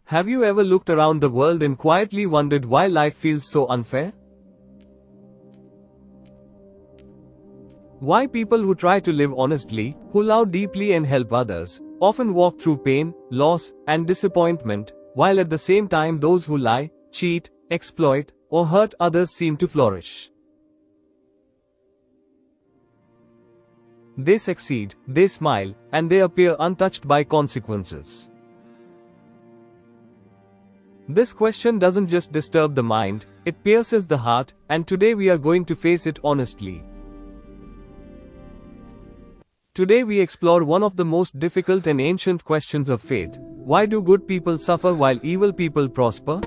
Have you ever looked around the world and quietly wondered why life feels so unfair? Why people who try to live honestly, who love deeply and help others, often walk through pain, loss, and disappointment, while at the same time those who lie, cheat, exploit, or hurt others seem to flourish. They succeed, they smile, and they appear untouched by consequences. This question doesn't just disturb the mind, it pierces the heart, and today we are going to face it honestly. Today we explore one of the most difficult and ancient questions of faith. Why do good people suffer while evil people prosper?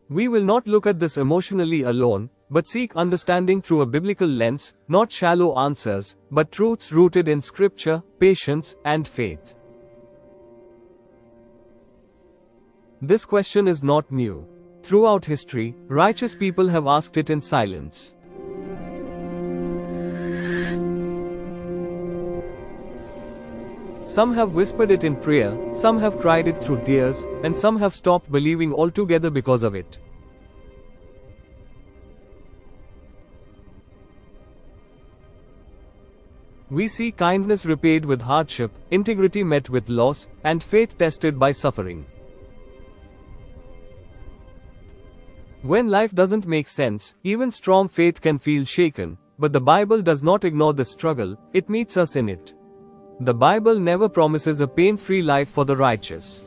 We will not look at this emotionally alone, but seek understanding through a biblical lens, not shallow answers, but truths rooted in scripture, patience, and faith. This question is not new. Throughout history, righteous people have asked it in silence. Some have whispered it in prayer, some have cried it through tears, and some have stopped believing altogether because of it. We see kindness repaid with hardship, integrity met with loss, and faith tested by suffering. When life doesn't make sense, even strong faith can feel shaken, but the Bible does not ignore the struggle, it meets us in it. The Bible never promises a pain-free life for the righteous.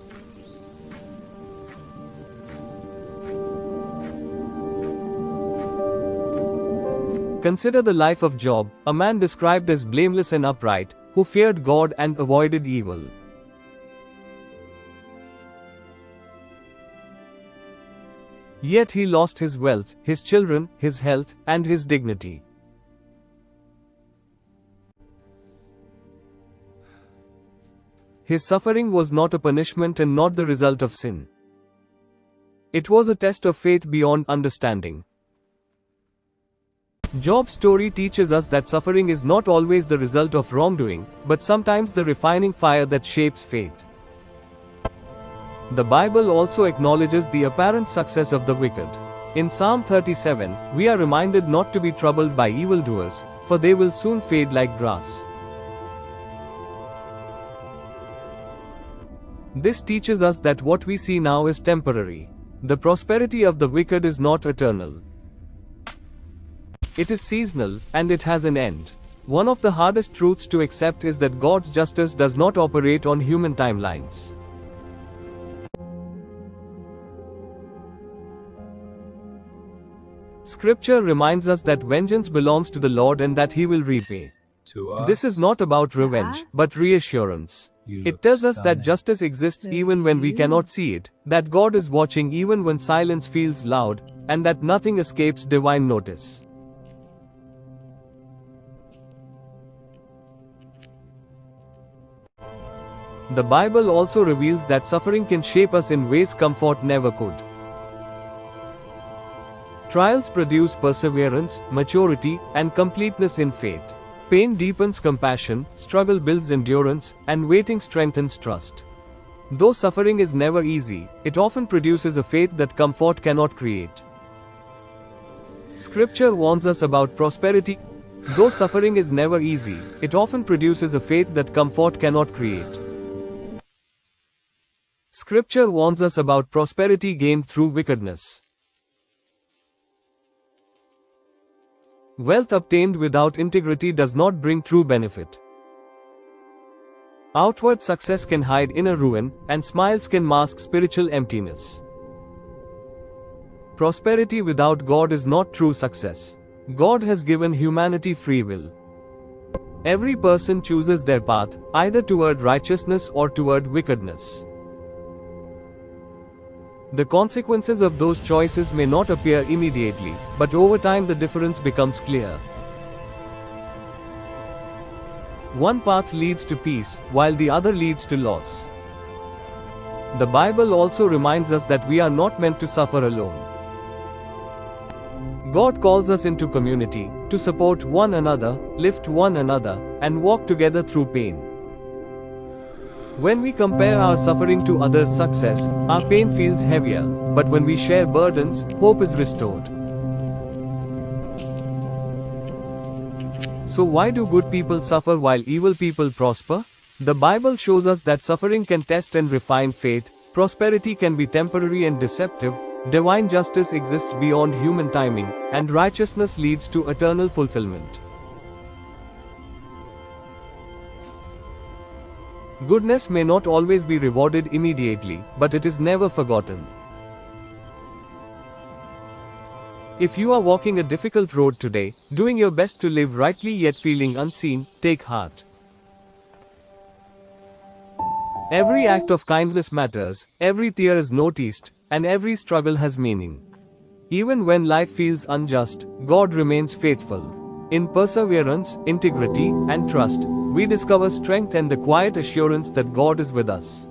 Consider the life of Job, a man described as blameless and upright, who feared God and avoided evil. Yet he lost his wealth, his children, his health, and his dignity. His suffering was not a punishment and not the result of sin. It was a test of faith beyond understanding. Job's story teaches us that suffering is not always the result of wrongdoing, but sometimes the refining fire that shapes faith. The Bible also acknowledges the apparent success of the wicked. In Psalm 37, we are reminded not to be troubled by evildoers, for they will soon fade like grass. This teaches us that what we see now is temporary. The prosperity of the wicked is not eternal. It is seasonal, and it has an end. One of the hardest truths to accept is that God's justice does not operate on human timelines. Scripture reminds us that vengeance belongs to the Lord and that He will repay. This is not about revenge, but reassurance. It tells us that justice exists even when we cannot see it, that God is watching even when silence feels loud, and that nothing escapes divine notice. The Bible also reveals that suffering can shape us in ways comfort never could. Trials produce perseverance, maturity, and completeness in faith. Pain deepens compassion, struggle builds endurance, and waiting strengthens trust. Though suffering is never easy, it often produces a faith that comfort cannot create. Scripture warns us about prosperity. Though suffering is never easy, it often produces a faith that comfort cannot create. Scripture warns us about prosperity gained through wickedness. Wealth obtained without integrity does not bring true benefit. Outward success can hide inner ruin, and smiles can mask spiritual emptiness. Prosperity without God is not true success. God has given humanity free will. Every person chooses their path, either toward righteousness or toward wickedness. The consequences of those choices may not appear immediately, but over time the difference becomes clear. One path leads to peace, while the other leads to loss. The Bible also reminds us that we are not meant to suffer alone. God calls us into community, to support one another, lift one another, and walk together through pain. When we compare our suffering to others' success, our pain feels heavier, but when we share burdens, hope is restored. So why do good people suffer while evil people prosper? The Bible shows us that suffering can test and refine faith, prosperity can be temporary and deceptive, divine justice exists beyond human timing, and righteousness leads to eternal fulfillment. Goodness may not always be rewarded immediately, but it is never forgotten. If you are walking a difficult road today, doing your best to live rightly yet feeling unseen, take heart. Every act of kindness matters, every tear is noticed, and every struggle has meaning. Even when life feels unjust, God remains faithful. In perseverance, integrity, and trust, we discover strength and the quiet assurance that God is with us.